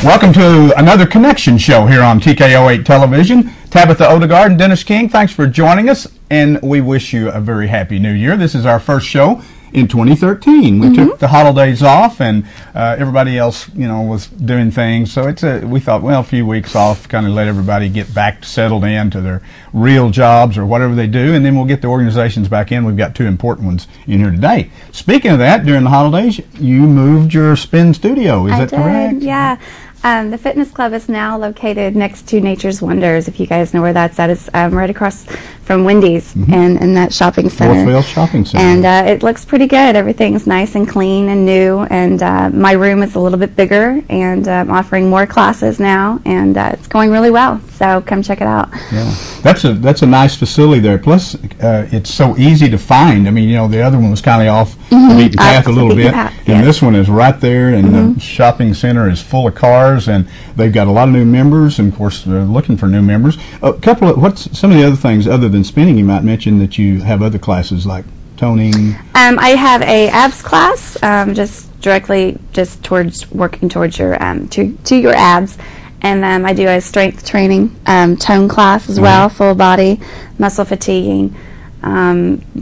Welcome to another Connection show here on TKO8 Television. Tabitha Odegaard and Dennis King, thanks for joining us, and we wish you a very happy new year. This is our first show in 2013. We took the holidays off, and everybody else, was doing things. So we thought, well, a few weeks off, kind of let everybody get back settled into their real jobs or whatever they do, and then we'll get the organizations back in. We've got two important ones in here today. Speaking of that, during the holidays, you moved your spin studio. Is that correct? Yeah. The fitness club is now located next to Nature's Wonders, if you guys know where that's at. It's right across from Wendy's and in that shopping center. Northville Shopping Center. And it looks pretty good. Everything's nice and clean and new. And my room is a little bit bigger, and I'm offering more classes now, and it's going really well. So come check it out. Yeah, that's a nice facility there. Plus, it's so easy to find. I mean, the other one was kind of off the beaten path a little bit, and this one is right there, and the shopping center is full of cars, and they've got a lot of new members, and of course they're looking for new members. What's some of the other things other than spinning? You might mention that you have other classes like toning. I have a abs class, just towards working towards your to your abs. And I do a strength training tone class as well, full body, muscle fatiguing,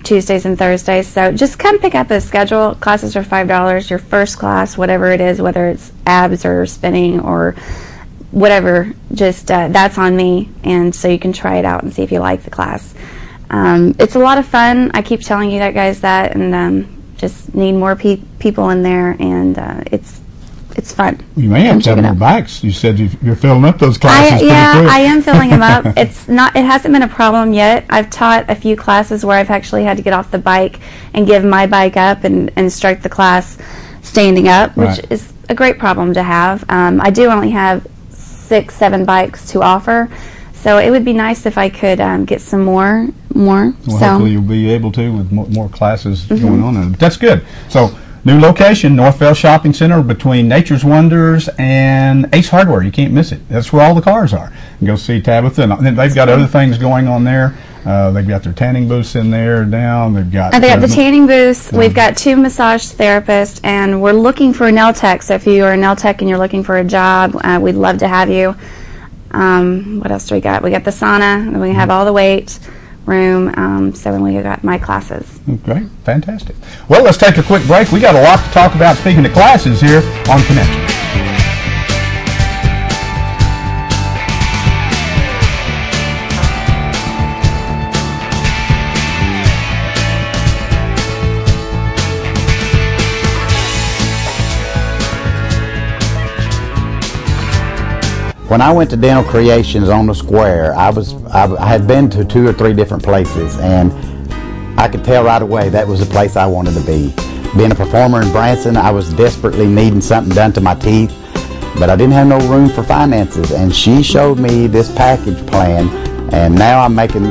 Tuesdays and Thursdays. So just come pick up a schedule. Classes are $5. Your first class, whatever it is, whether it's abs or spinning or whatever, just that's on me. And so you can try it out and see if you like the class. It's a lot of fun. I keep telling you guys that, and just need more people in there, and it's fun. You may have to have more bikes. You said you're filling up those classes pretty quick. I am filling them up. It hasn't been a problem yet. I've taught a few classes where I've actually had to get off the bike and give my bike up and start the class standing up, which is a great problem to have. I do only have 6-7 bikes to offer, so it would be nice if I could get some more. Well, hopefully you'll be able to with more classes going on. That's good. So, new location, Northville Shopping Center, between Nature's Wonders and Ace Hardware. You can't miss it. That's where all the cars are. You go see Tabitha, and they've got other things going on there. They've got their tanning booths in there down. They've got the tanning booths. We've got 2 massage therapists, and we're looking for a nail tech. So if you are a nail tech and you're looking for a job, we'd love to have you. What else do we got? We got the sauna, and we have all the weight room, so then we got my classes. Great, fantastic. Well, let's take a quick break. We got a lot to talk about, speaking of classes, here on Connection. When I went to Dental Creations on the square, I had been to 2 or 3 different places, and I could tell right away that was the place I wanted to be. Being a performer in Branson, I was desperately needing something done to my teeth, but I didn't have no room for finances, and she showed me this package plan, and now I'm making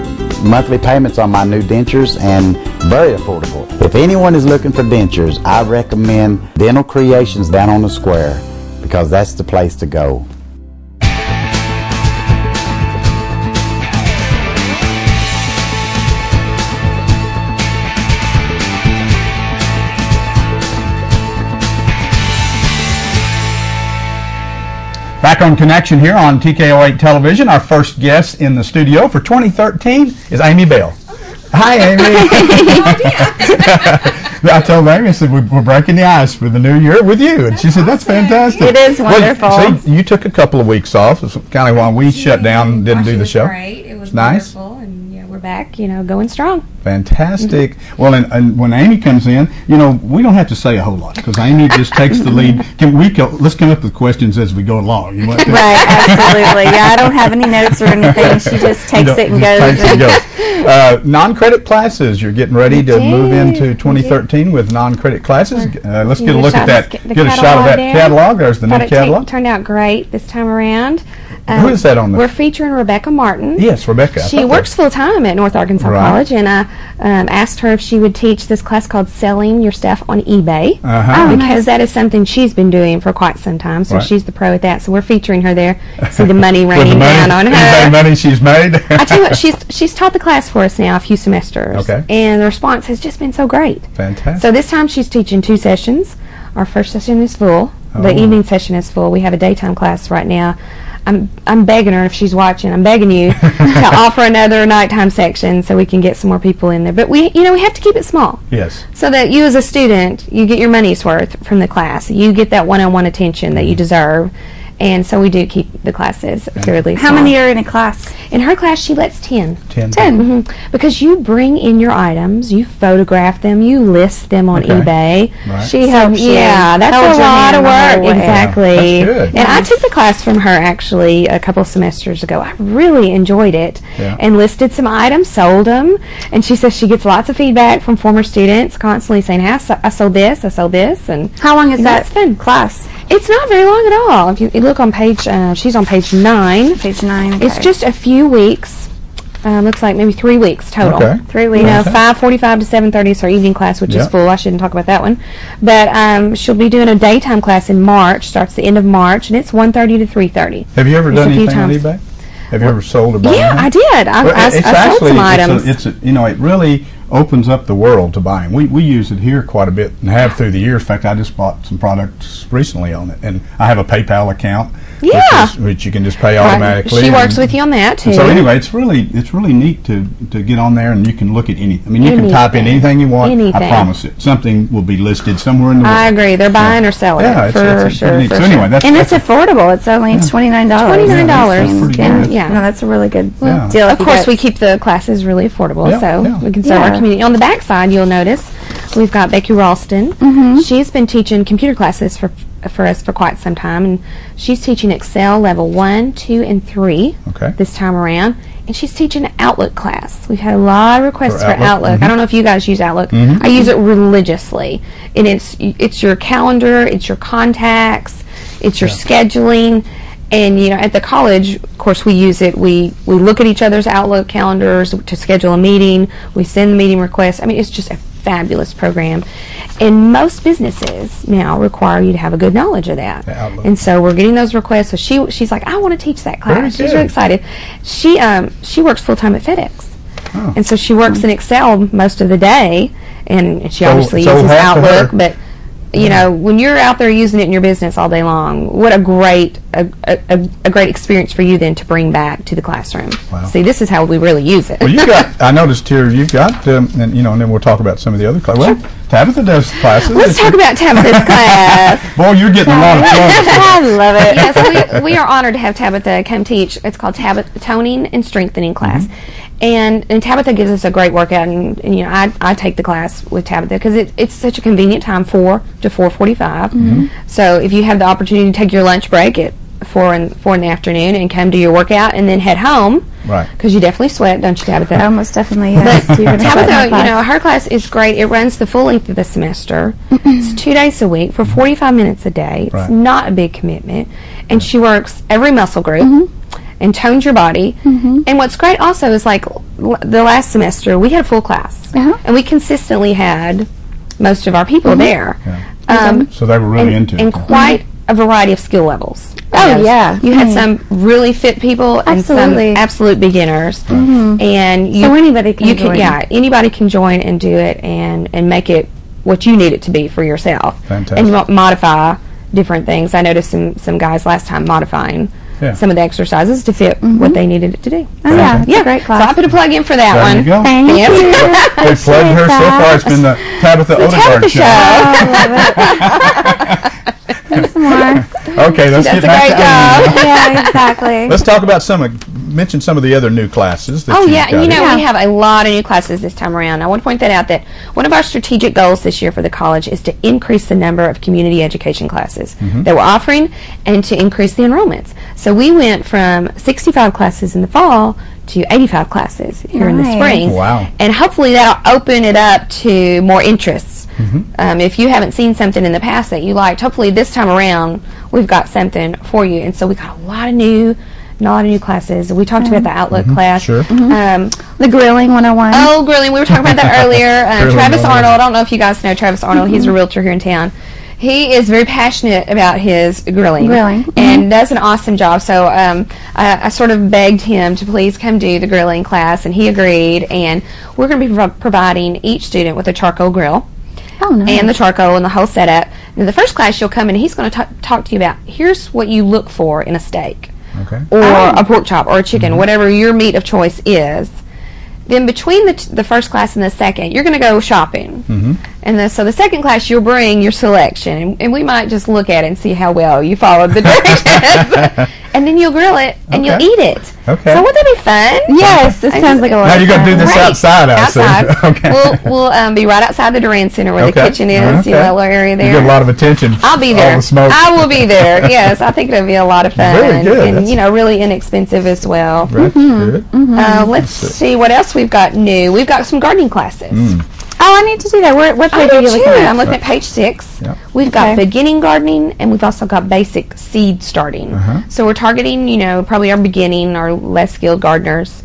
monthly payments on my new dentures, and very affordable. If anyone is looking for dentures, I recommend Dental Creations down on the square, because that's the place to go. Back on Connection here on TKO8 Television. Our first guest in the studio for 2013 is Amy Bell. Hi, Amy. I told Amy, I said, we're breaking the ice for the new year with you. And she said, that's fantastic. It is wonderful. Well, see, you took a couple of weeks off. It's kind of while we shut down, didn't do the show. Great. It was nice. Wonderful. And we're back, going strong. Fantastic. Well, and when Amy comes in, we don't have to say a whole lot because Amy just takes the lead. Let's come up with questions as we go along. You want to? Right, absolutely. Yeah, I don't have any notes or anything. She just takes it and goes. Non-credit classes. You're getting ready to move into 2013 with non-credit classes. Let's get a look at that. Get a shot of that catalog. There's the new catalog. Turned out great this time around. Who is that on the? We're featuring Rebecca Martin. Yes, Rebecca. She works full time at North Arkansas College, and I asked her if she would teach this class called Selling Your Stuff on eBay, because that is something she's been doing for quite some time. So she's the pro at that. So we're featuring her there. See the money raining down on her. eBay money she's made. I tell you what, she's taught the class for us now a few semesters, and the response has just been so great. Fantastic. So this time she's teaching 2 sessions. Our first session is full. The evening session is full. We have a daytime class right now. I'm begging her, if she's watching, I'm begging you to offer another nighttime section so we can get some more people in there. But we have to keep it small. Yes. So that you as a student, you get your money's worth from the class. You get that one-on-one attention that you deserve. And so we do keep the classes fairly small. How many are in a class? In her class, she lets 10. 10. Because you bring in your items, you photograph them, you list them on eBay. Right. She helps you. Yeah, that's Held a your lot hand of the whole work. way. Exactly. Yeah, that's good. And I took the class from her actually a couple semesters ago. I really enjoyed it. Yeah. And listed some items, sold them. And she says she gets lots of feedback from former students, constantly saying, hey, I sold this, I sold this. And How long is that it's fun. class? It's not very long at all. If you look on page, she's on page 9. Page 9. It's just a few weeks. Looks like maybe 3 weeks total. Okay. 3 You weeks. know, 5:45 to 7:30 is her evening class, which is Yep. full. I shouldn't talk about that one. But she'll be doing a daytime class in March. Starts the end of March, and it's 1:30 to 3:30. Have you ever Just done a few anything on times. eBay? Have you ever sold or bought Yeah, anything? I did. I sold some items. It really opens up the world to buying. We use it here quite a bit and have through the years. In fact, I just bought some products recently on it, and I have a PayPal account, Yeah. which you can just pay Right. automatically. She works and- with you on that too. and so anyway, it's really neat to get on there, and you can look at anything. I mean, you can type in anything you want. I Anything. promise it. Something will be listed somewhere in the world. I agree. They're buying or selling Yeah, it it's for pretty sure. neat. For So anyway, sure. that's And it's affordable. It's only $29. $29. That's pretty Yeah. good. Yeah. No, that's a really good Yeah. deal. Of course, we keep the classes really affordable, Yeah, so yeah. we can serve our Yeah. community. On the back side, you'll notice we've got Becky Ralston. She's been teaching computer classes for us for quite some time, and she's teaching Excel level 1, 2, and 3 Okay. this time around. And she's teaching an Outlook class. We've had a lot of requests For for Outlook? Outlook. I don't know if you guys use Outlook. I use it religiously, and it's your calendar, it's your contacts, it's your scheduling. And at the college, of course, we use it. We look at each other's Outlook calendars to schedule a meeting. We send the meeting requests. I mean, it's just a fabulous program. And most businesses now require you to have a good knowledge of that. The Outlook. And so we're getting those requests. So she's like, I want to teach that class. Very She's good. really excited. She works full time at FedEx. Oh. And so she works in Excel most of the day, and she So- obviously so uses half of Outlook. her- But when you're out there using it in your business all day long, what a great experience for you then to bring back to the classroom. Wow. See, this is how we really use it. Well, I noticed here you've got, and then we'll talk about some of the other classes. Well, Tabitha does classes. Let's talk about Tabitha's class. Boy, you're getting a lot of fun. I love it. Yes, we are honored to have Tabitha come teach. It's called Toning and Strengthening class. And Tabitha gives us a great workout, and I take the class with Tabitha because it's such a convenient time, 4 to 4:45. So if you have the opportunity to take your lunch break at 4 in the afternoon and come do your workout and then head home, Right. because you definitely sweat, don't you, Tabitha? Oh, most definitely, yes. You're gonna sweat in Tabitha, class. her class is great. It runs the full length of the semester. It's 2 days a week for 45 minutes a day. It's Right. not a big commitment. And she works every muscle group and tones your body. And what's great also is like the last semester, we had a full class. And we consistently had most of our people there. So they were really into And it. quite a variety of skill levels. Oh, Yes. yeah. You had some really fit people and Absolutely. some absolute beginners. And you, So anybody can you join. Yeah, anybody can join and do it and make it what you need it to be for yourself. Fantastic. And modify different things. I noticed some guys last time modifying some of the exercises to fit what they needed it to do. Oh, yeah. It's Yeah, a great so I class. put a plug in for that There one. you go. Thank Yes. you. We've plugged her so far. It's been the Tabitha Odegaard Tabitha show. There's more. Okay, let's Does get a back great to job. Amy. Yeah, exactly. Let's talk about mention some of the other new classes that Oh, you've yeah. got here. We have a lot of new classes this time around. I want to point that out that one of our strategic goals this year for the college is to increase the number of community education classes that we're offering and to increase the enrollments. So we went from 65 classes in the fall to 85 classes here in the Nice. spring. Wow. And hopefully that'll open it up to more interests. If you haven't seen something in the past that you liked, hopefully this time around we've got something for you. And so we got a lot of new classes. We talked about the Outlook class. Sure. The grilling 101. Oh, grilling. We were talking about that earlier. Grilling Travis 101. Arnold. I don't know if you guys know Travis Arnold. He's a realtor here in town. He is very passionate about his grilling. And does an awesome job. So I sort of begged him to please come do the grilling class, and he agreed. And we're going to be providing each student with a charcoal grill. Oh, nice. And the charcoal and the whole setup In the first class, you'll come in and he's going to talk to you about, here's what you look for in a steak. Okay. Or a pork chop or a chicken, whatever your meat of choice is. Then between the first class and the second, you're going to go shopping. And so the second class, you'll bring your selection. And we might just look at it and see how well you followed the directions. And then you'll grill it and you'll eat it. Okay. So would that be fun? Yes, this sounds like a lot Now of you're going to do this Right. outside, I see. Outside. Okay. We'll be right outside the Duran Center where the kitchen is, Okay. you know, that little area there. You get a lot of attention. I'll be All there. the smoke. I will be there. Yes, I think it'll be a lot of fun. Very good. And That's- you know, really inexpensive as well. That's good. Let's see what else we've got new. We've got some gardening classes. Oh, I need to do that. What I page do are you too. looking at? I'm looking at page 6. Yep. We've got Okay. beginning gardening, and we've also got basic seed starting. So we're targeting, you know, probably our beginning, our less skilled gardeners.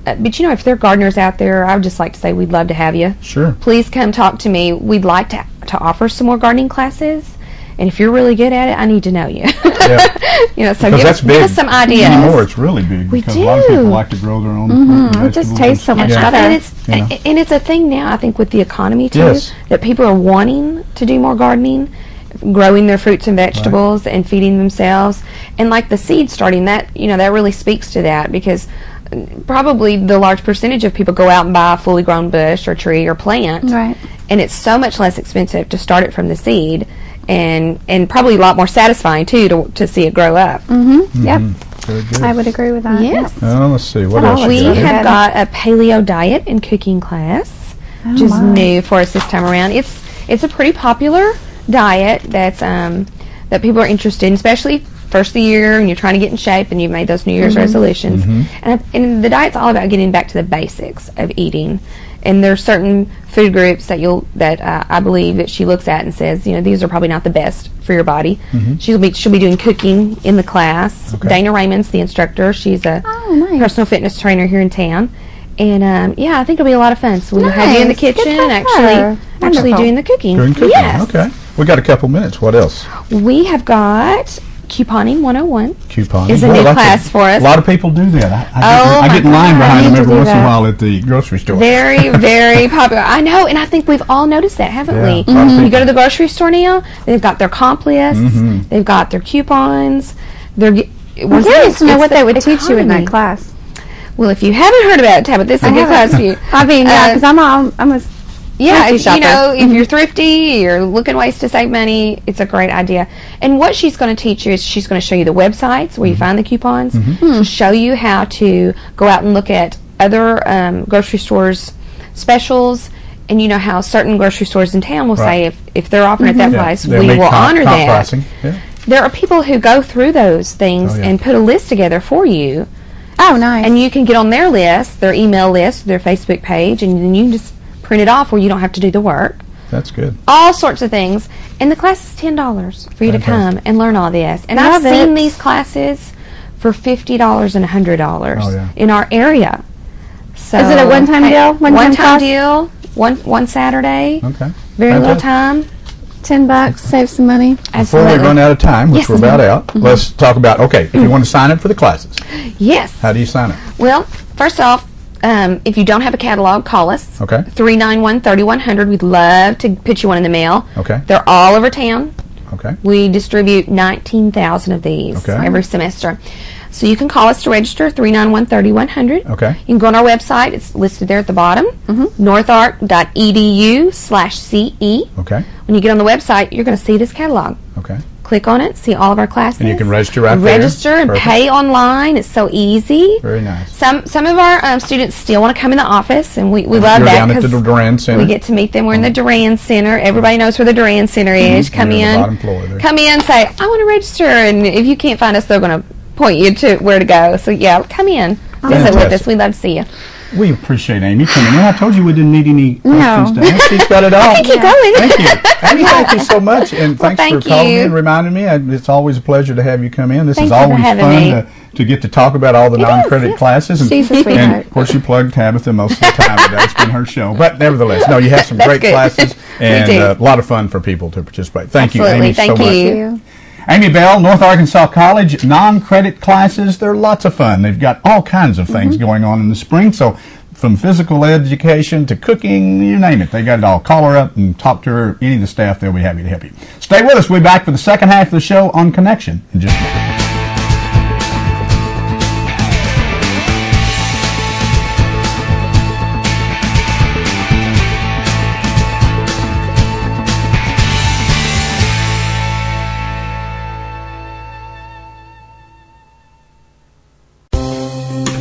But you know, if there are gardeners out there, I would just like to say we'd love to have you. Sure. Please come talk to me. We'd like to offer some more gardening classes. And if you're really good at it, I need to know you. Yeah. You know, so Because give that's us, big. give us some ideas. Anymore, it's really big. We because a lot of people do. like to grow their own fruit and It just vegetables tastes so and- much yeah. better. And it's a thing now, I think, with the economy too, Yes. that people are wanting to do more gardening, growing their fruits and vegetables and feeding themselves. And like the seed starting, that, you know, that really speaks to that, because probably the large percentage of people go out and buy a fully grown bush or tree or plant, Right. and it's so much less expensive to start it from the seed, and probably a lot more satisfying too to see it grow up. Yep. Very good. I would agree with that. Yes. Let's see. What Well, else We you got here? have got a paleo diet and cooking class, which is new for us this time around. It's a pretty popular diet that's that people are interested in, especially first of the year and you're trying to get in shape and you've made those New Year's resolutions. And the diet's all about getting back to the basics of eating. And there's certain food groups that I believe that she looks at and says, you know, these are probably not the best for your body. She'll be doing cooking in the class. Okay. Dana Raymond's the instructor. She's a nice. personal fitness trainer here in town. And yeah, I think it'll be a lot of fun. So we'll have you in the Nice. Good kitchen for actually her. actually Wonderful. doing the cooking. Doing cooking. Yes. Okay. We got a couple minutes. What else? We have got Couponing 101. Couponing. Is a Boy, new that's class for us. A lot of people do that. Oh, I get in my line God. behind I them need to every do once in a that. while at the grocery store. Very, very popular. I know, and I think we've all noticed that, haven't Yeah, we? a lot of You people. go to the grocery store now, they've got their comp lists, they've got their coupons. I'm curious to know what they would it's teach you in that economy. class. Well, if you haven't heard about it, Tabitha, this is a good class for you. I mean, yeah, because I'm a Yeah, Thrifty if, shopper. you know, if you're thrifty, you're looking ways to save money, it's a great idea. And what she's going to teach you is she's going to show you the websites where you find the coupons. She'll show you how to go out and look at other grocery stores' specials. And you know how certain grocery stores in town will Right. say, if they're offering at that Yeah, price, they'll we make will comp honor that. pricing. Yeah. There are people who go through those things Oh, yeah. and put a list together for you. Oh, nice. And you can get on their list, their email list, their Facebook page, and then you can just print it off where you don't have to do the work. That's good. All sorts of things. And the class is $10 for you to come and learn all this. And Love I've seen it. these classes for $50 and $100 Oh, yeah. in our area. So Is it a one-time deal? One-time One-time class? deal. One Saturday. Okay. Very little Fantastic. time. $10, save some money. Before we Absolutely. run out of time, which Yes. we're about out, let's talk about, okay, if you want to sign up for the classes, Yes. how do you sign up? Well, first off, if you don't have a catalog, call us. Okay. 391-3100. We'd love to put you one in the mail. Okay. They're all over town. Okay. We distribute 19,000 of these Okay. every semester. So you can call us to register, 391-3100. Okay. You can go on our website. It's listed there at the bottom, northark.edu/CE. Okay. When you get on the website, you're going to see this catalog. Okay. Click on it, see all of our classes. And you can register right there. Register and Perfect. pay online. It's so easy. Very nice. Some of our students still want to come in the office, and we love You're that down at the 'cause Duran Center. we get to meet them. We're in the Duran Center. Everybody knows where the Duran Center is. Come You're on the in, bottom floor there. come in, say, I want to register, and if you can't find us, they're going to point you to where to go. So yeah, come in, visit with Fantastic. us. We'd love to see you. We appreciate Amy coming in. I told you we didn't need any questions to ask. She's got it all. Keep going. Thank you. Amy, thank you so much. And thanks thank for calling me you. and reminding me. It's always a pleasure to have you come in. This Thank is you for always having fun me. to get to talk about all the non-credit yes. classes. And, She's a and sweetheart. of course, you plugged Tabitha most of the time today. It's been her show. But nevertheless, no, you have some That's great good. classes and do. a lot of fun for people to participate. Thank you, Absolutely. Amy, Thank so much. you. Amy Bell, North Arkansas College, non-credit classes. They're lots of fun. They've got all kinds of things going on in the spring. So from physical education to cooking, you name it. They got it all. Call her up and talk to her, any of the staff. They'll be happy to help you. Stay with us. We'll be back for the second half of the show on Connection in just a minute.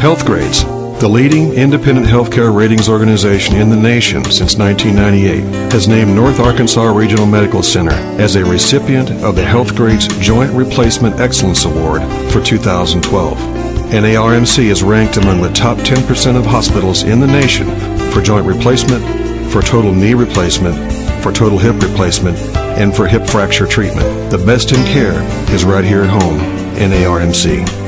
Healthgrades, the leading independent healthcare ratings organization in the nation since 1998, has named North Arkansas Regional Medical Center as a recipient of the Healthgrades Joint Replacement Excellence Award for 2012. NARMC is ranked among the top 10% of hospitals in the nation for joint replacement, for total knee replacement, for total hip replacement, and for hip fracture treatment. The best in care is right here at home, NARMC.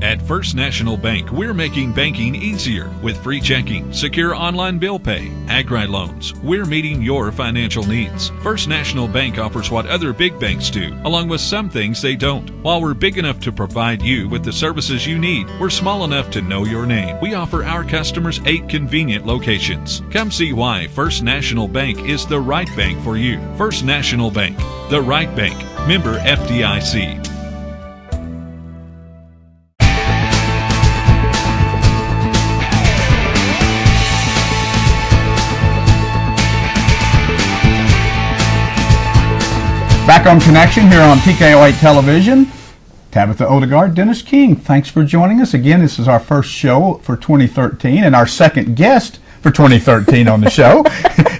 At First National Bank, we're making banking easier with free checking, secure online bill pay, Agri loans. We're meeting your financial needs. First National Bank offers what other big banks do, along with some things they don't. While we're big enough to provide you with the services you need, we're small enough to know your name. We offer our customers 8 convenient locations. Come see why First National Bank is the right bank for you. First National Bank, the right bank. Member FDIC. Back on Connection here on TKO8 Television. Tabitha Odegaard, Dennis King, thanks for joining us. Again, this is our first show for 2013, and our second guest for 2013 on the show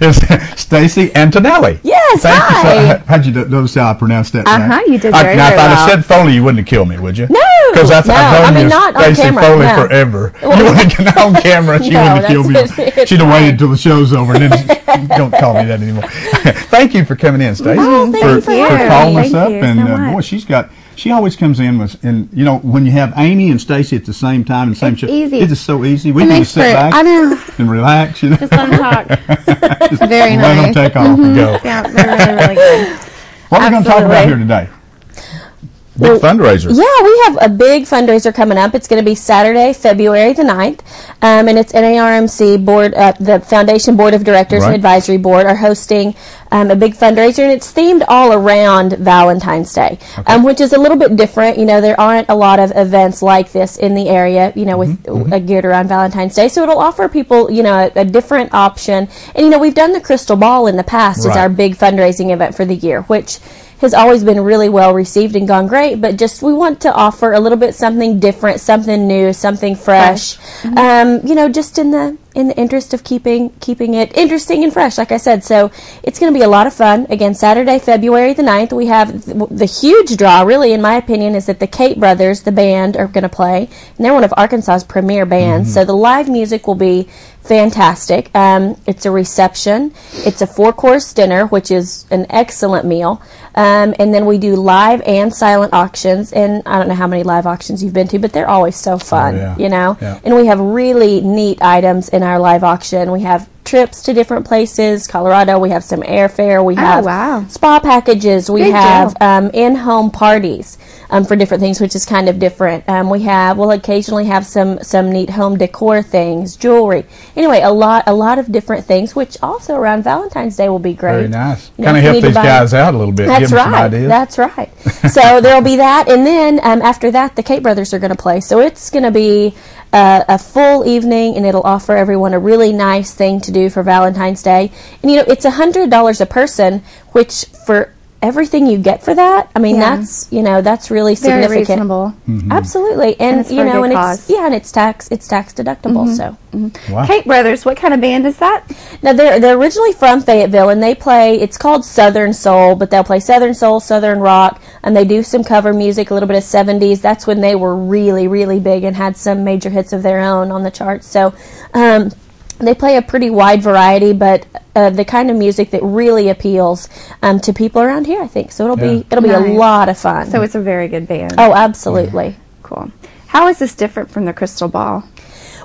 is Stacy Antonelli. Yes, hi. How'd you notice how I pronounced that? You did very, now, very if I'd have well. said Foley, you wouldn't have killed me, would you? No, because I've known you not on Stacy camera, Foley no. forever. You wouldn't have been on camera. She wouldn't have killed me. She'd have waited until the show's over, and then don't call me that anymore. Thank you for coming in, Stacy. Oh, thank for you. calling us Thank up, you and so much. boy, she always comes in with, and you know, when you have Amy and Stacy at the same time and same show, easy. it's just so easy. We It can makes just sit for- back I know. and relax. You know, Just let them talk. Just Very let them nice. take off and go. Yeah, they're really, really good. What are we going to talk about Absolutely. here today? Big fundraiser. Yeah, we have a big fundraiser coming up. It's going to be Saturday, February the 9th, and it's NARMC board, the Foundation Board of Directors Right. and Advisory Board are hosting a big fundraiser, and it's themed all around Valentine's Day, which is a little bit different. You know, there aren't a lot of events like this in the area, you know, with geared around Valentine's Day, so it'll offer people, you know, a different option. And, you know, we've done the Crystal Ball in the past as Right. our big fundraising event for the year, which has always been really well received and gone great, but just we want to offer a little bit something different, something new, something fresh. You know, just in the interest of keeping it interesting and fresh, like I said. So it's going to be a lot of fun. Again, Saturday, February the 9th, we have the huge draw, really, in my opinion, is that the Kate Brothers, the band, are going to play, and they're one of Arkansas's premier bands. So the live music will be fantastic. It's a reception. It's a 4-course dinner, which is an excellent meal. And then we do live and silent auctions. And I don't know how many live auctions you've been to, but they're always so fun, yeah. you know? Yeah. And we have really neat items in our live auction. We have trips to different places, Colorado. We have some airfare. We have wow. spa packages. We Big have deal. in-home parties for different things, which is kind of different. We'll occasionally have some neat home decor things, jewelry. Anyway, a lot of different things, which also around Valentine's Day will be great. Very nice. You know, Kind of if you help need to these buy- guys out a little bit. That's Give them some right. ideas. That's right. So there'll be that, and then after that, the Kate Brothers are going to play. So it's going to be a full evening, and it'll offer everyone a really nice thing to do for Valentine's Day. And you know, it's $100 a person, which for everything you get for that, I mean, Yeah. that's really Very significant. reasonable. Absolutely, and it's you for a know, good and cause. it's tax deductible. So. Wow. Kate Brothers, what kind of band is that? Now they're originally from Fayetteville, and they play. It's called Southern Soul, but they'll play Southern Soul, Southern Rock, and they do some cover music, a little bit of '70s. That's when they were really, really big and had some major hits of their own on the charts. So they play a pretty wide variety, but the kind of music that really appeals to people around here, I think. So it'll be a Nice. lot of fun. So it's a very good band. oh, absolutely. Cool. How is this different from the Crystal Ball?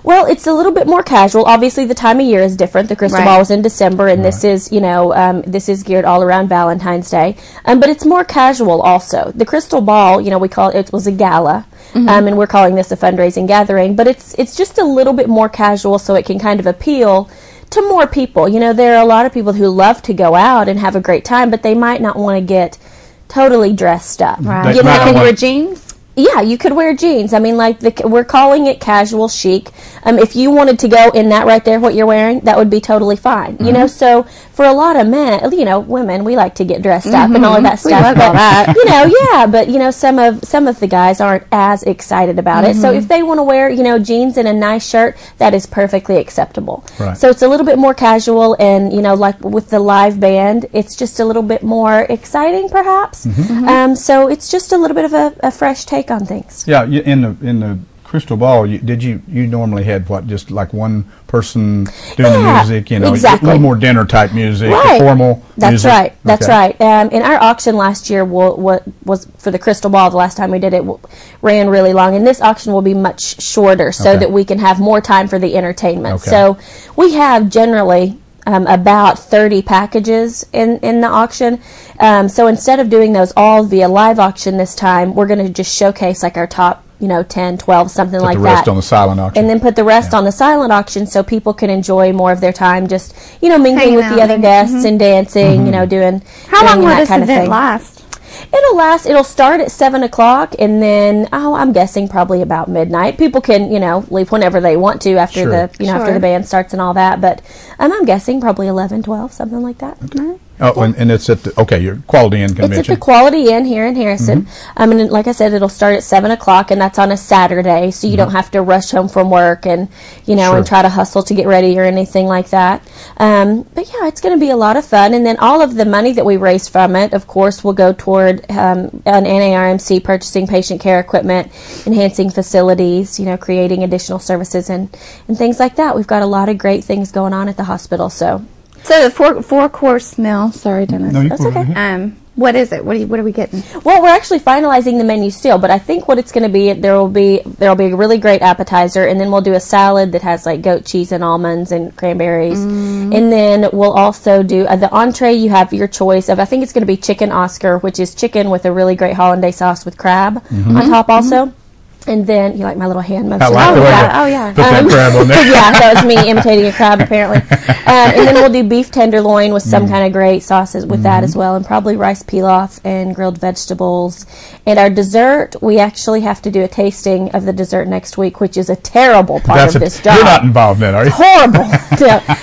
Well, it's a little bit more casual. Obviously, the time of year is different. The Crystal Ball was in December, and this is, this is geared all around Valentine's Day. But it's more casual also. The Crystal Ball, we call it was a gala, and we're calling this a fundraising gathering. But it's just a little bit more casual, so it can kind of appeal to more people. There are a lot of people who love to go out and have a great time, but they might not want to get totally dressed up. Right. You can wear jeans? Yeah, you could wear jeans. I mean, we're calling it casual chic. If you wanted to go in that right there, what you're wearing, that would be totally fine. So for a lot of men, women, we like to get dressed up and all of that stuff. But, but some of the guys aren't as excited about it. So if they want to wear, jeans and a nice shirt, that is perfectly acceptable. Right. So it's a little bit more casual, and like with the live band, it's just a little bit more exciting, perhaps. So it's just a little bit of a fresh take on things. Yeah, in the Crystal Ball, you normally had just like one person doing the music, exactly. a little more dinner type music, right. Formal That's music. Right. That's right. In our auction last year, what was for the Crystal Ball, the last time we did it, ran really long, and this auction will be much shorter, so that we can have more time for the entertainment. Okay. So we have generally about 30 packages in the auction. So instead of doing those all via live auction this time, we're going to just showcase like our top 10, 12, something like that. Put the rest on the silent auction. And then put the rest on the silent auction so people can enjoy more of their time just, mingling Hanging with out, the other guests and dancing, doing How long will that this kind of event thing. last? It'll start at 7 o'clock, and then, I'm guessing probably about midnight. People can, leave whenever they want to after after the band starts and all that, but I'm guessing probably 11, 12, something like that. Okay. Oh, and it's at your Quality Inn convention. It's at the Quality Inn here in Harrison. And like I said, it'll start at 7 o'clock, and that's on a Saturday, so you don't have to rush home from work and, and try to hustle to get ready or anything like that. But yeah, it's going to be a lot of fun, and then all of the money that we raise from it, of course, will go toward an NARMC purchasing patient care equipment, enhancing facilities, creating additional services and things like that. We've got a lot of great things going on at the hospital, So the four-course meal. Sorry, Dennis. No, that's okay. What is it? What are we getting? Well, we're actually finalizing the menu still, but I think what it's going to be, there'll be a really great appetizer, and then we'll do a salad that has like goat cheese and almonds and cranberries, and then we'll also do the entree. You have your choice of, I think it's going to be chicken Oscar, which is chicken with a really great hollandaise sauce with crab on top also. And then, you like my little hand motion? I like the way yeah. put that crab on there. Yeah, that was me imitating a crab, apparently. And then we'll do beef tenderloin with some kind of great sauces with that as well, and probably rice pilaf and grilled vegetables. And our dessert, we actually have to do a tasting of the dessert next week, which is a terrible part of this job. You're not involved in it, are you? Horrible.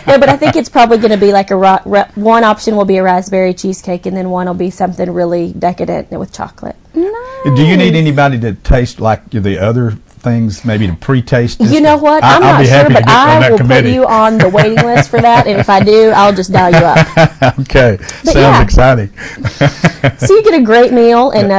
No, but I think it's probably going to be like one option will be a raspberry cheesecake, and then one will be something really decadent with chocolate. Nice. Do you need anybody to taste like the other things, maybe to pre-taste? You know what? I'm I'll not be sure, happy but to get on I that will committee. put you on the waiting list for that, and if I do, I'll just dial you up. Okay. But Sounds exciting. So you get a great meal, and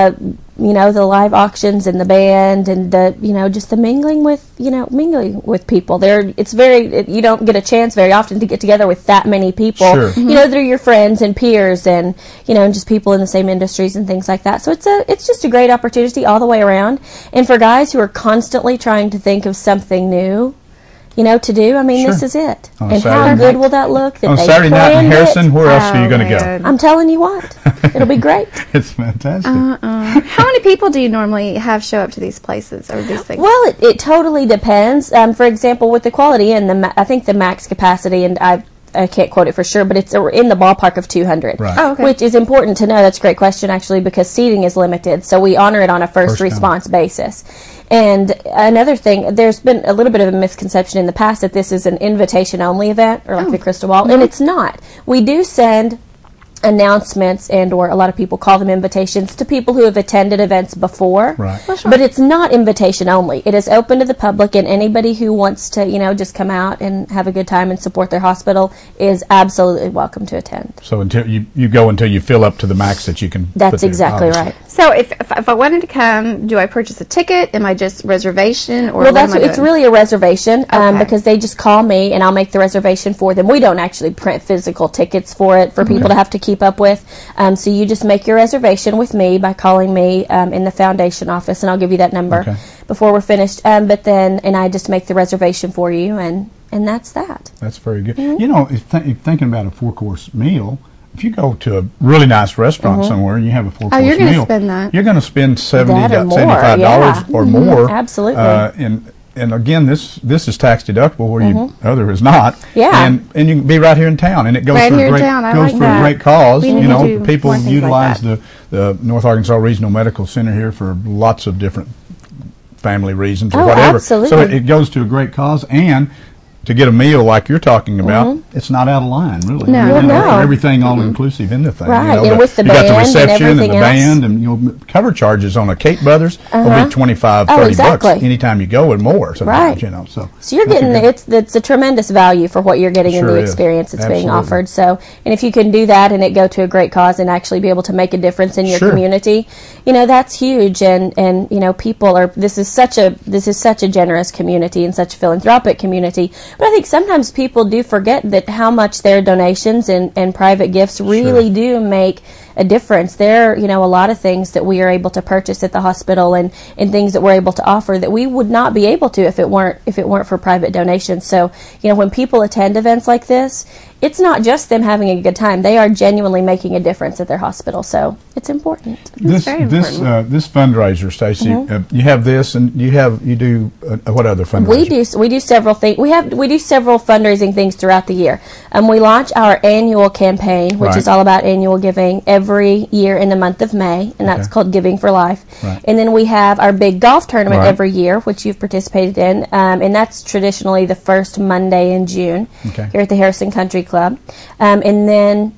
the live auctions and the band and the just the mingling with people. You don't get a chance very often to get together with that many people. Sure. They're your friends and peers and and just people in the same industries and things like that. So it's just a great opportunity all the way around. And for guys who are constantly trying to think of something new, to do. I mean, this is it. And how good will that look? On Saturday night in Harrison, where else are you going to go? I'm telling you what, it'll be great. It's fantastic. How many people do you normally have show up to these places or these things? Well, it totally depends. For example, with the Quality Inn, I think the max capacity, and I can't quote it for sure, but it's in the ballpark of 200, right. Oh, okay. Which is important to know. That's a great question, actually, because seating is limited, so we honor it on a first response basis. And another thing, there's been a little bit of a misconception in the past that this is an invitation-only event, or like the Crystal Ball, and it's not. We do send announcements or a lot of people call them invitations to people who have attended events before. Right. Well, sure. But it's not invitation only. It is open to the public, and anybody who wants to, just come out and have a good time and support their hospital is absolutely welcome to attend. So until you go until you fill up to the max that you can. That's exactly right. So if I wanted to come, do I purchase a ticket? Am I just reservation or well, what am I it's doing? really a reservation Okay. because they just call me and I'll make the reservation for them. We don't actually print physical tickets for it for people to have to keep up with. So you just make your reservation with me by calling me in the foundation office, and I'll give you that number. Okay. before we're finished. But then, and I just make the reservation for you, and that's that. That's very good. You know, if thinking about a 4-course meal, if you go to a really nice restaurant somewhere and you have a 4-course you're gonna meal, spend that. you're going to spend $70 That or more, $75 or more. Absolutely. And again, this is tax deductible where you other is not. Yeah. And you can be right here in town, and it goes Right for here a in great town. I goes like for that. a great cause. We need You to know, do people more things like utilize that. the North Arkansas Regional Medical Center here for lots of different family reasons or Oh, whatever. absolutely. So it goes to a great cause, and to get a meal like you're talking about, it's not out of line, really. No. You know, No. everything all inclusive in the thing. Right, you know, and with the you got the band and reception and the everything else. band, and you know, cover charges on a Kate Brothers will be $25, Oh, $30 exactly. anytime you go, and more sometimes. Right. You know, so So you're that's a getting good- it's a tremendous value for what you're getting in Sure the is. experience that's being Absolutely. offered. So, and if you can do that and it go to a great cause and actually be able to make a difference in your Sure. community, you know, that's huge. And you know, people are this is such a generous community and such a philanthropic community. But I think sometimes people do forget that how much their donations and private gifts really do make a difference. There are, you know, a lot of things that we are able to purchase at the hospital and things that we're able to offer that we would not be able to if it weren't for private donations. So, you know, when people attend events like this, it's not just them having a good time. They are genuinely making a difference at their hospital. So it's important. This fundraiser, Stacey, you have this, and you do what other fundraiser? We do several things. We do several fundraising things throughout the year. We launch our annual campaign, which Right. is all about annual giving, every year in the month of May, and that's called Giving for Life. Right. And then we have our big golf tournament Right. every year, which you've participated in, and that's traditionally the first Monday in June here at the Harrison Country Club. And then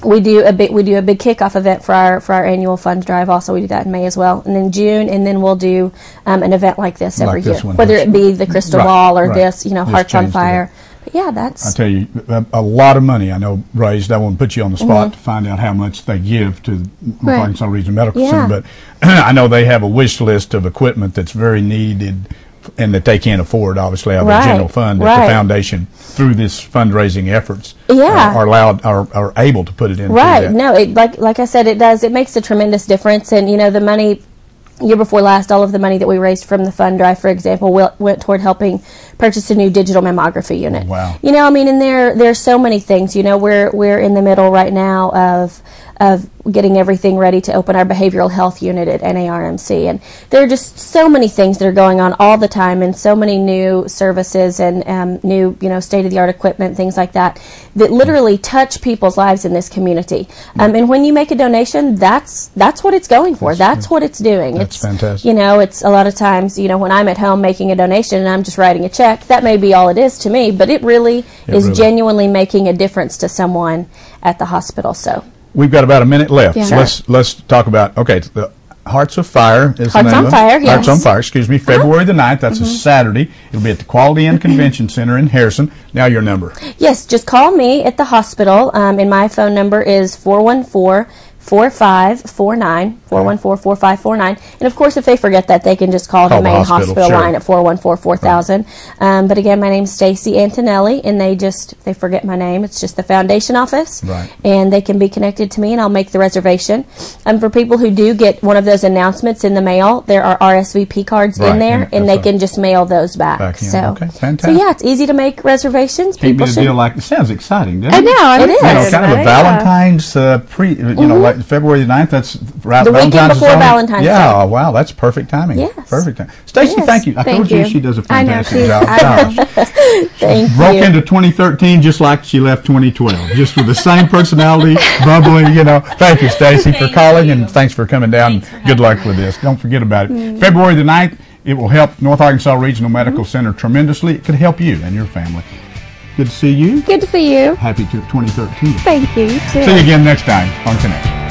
we do a big kickoff event for our annual fund drive. Also, we do that in May as well, and then June, and then we'll do an event like this every Like this year, one. whether it be the Crystal Right, Ball or right. this, you know, This Hearts on changed it Fire. up. But yeah, that's I tell you, a lot of money I know raised. I won't put you on the spot to find out how much they give to North Right. Arkansas Regional Medical Yeah. Center, but I know they have a wish list of equipment that's very needed and that they can't afford, obviously, out of Right, the general fund. That right. the foundation, through this fundraising efforts, Yeah. are able to put it into right. that. No, it like I said, it does. It makes a tremendous difference, and you know, the money. Year before last, all of the money that we raised from the fund drive, for example, went toward helping purchase a new digital mammography unit. Wow. You know, I mean, and there's so many things. You know, we're in the middle right now of getting everything ready to open our behavioral health unit at NARMC, and there are just so many things that are going on all the time, and so many new services and new, you know, state-of-the-art equipment, things like that literally touch people's lives in this community. And when you make a donation, that's what it's going for. That's what it's doing. That's it's fantastic. You know, it's a lot of times, you know, when I'm at home making a donation and I'm just writing a check, that may be all it is to me, but it really is really- genuinely making a difference to someone at the hospital. So. We've got about a minute left. Yeah. So let's talk about, the Hearts of Fire is Hearts the name on of it. Fire, yes. Hearts on Fire, excuse me, February the 9th. That's a Saturday. It'll be at the Quality Inn Convention Center in Harrison. Now your number. Yes, just call me at the hospital, and my phone number is 414-4549, 414-4549. And of course, if they forget that, they can just call the Call the main hospital, hospital sure. line at 414-4000. But again, my name's Stacey Antonelli, and they forget my name. It's just the foundation office. Right. And they can be connected to me, and I'll make the reservation. For people who do get one of those announcements in the mail, there are RSVP cards Right, in there, and and that's they can just mail those back. Back in. So, Okay, so fantastic. yeah, it's easy to make reservations. Can't be People a should. deal like it. Sounds exciting, doesn't it? I know. I'm It is. You know, excited kind of about a it, yeah. Valentine's like February the 9th. That's right. The weekend Valentine's is before on it. Valentine's Yeah. Day. Oh, wow. That's perfect timing. Yes. Perfect time. Stacey, Yes. thank you. I Thank told you you. she does a I know, fantastic she's- job. I know. Thank Broke you. into 2013 just like she left 2012, just with the same personality, bubbly, Thank you, Stacey, for calling, and thanks for coming down. Good luck with this. Don't forget about it. February the 9th, it will help North Arkansas Regional Medical Center tremendously. It could help you and your family. Good to see you. Good to see you. Happy 2013. Thank you. You too. See you again next time on Connect.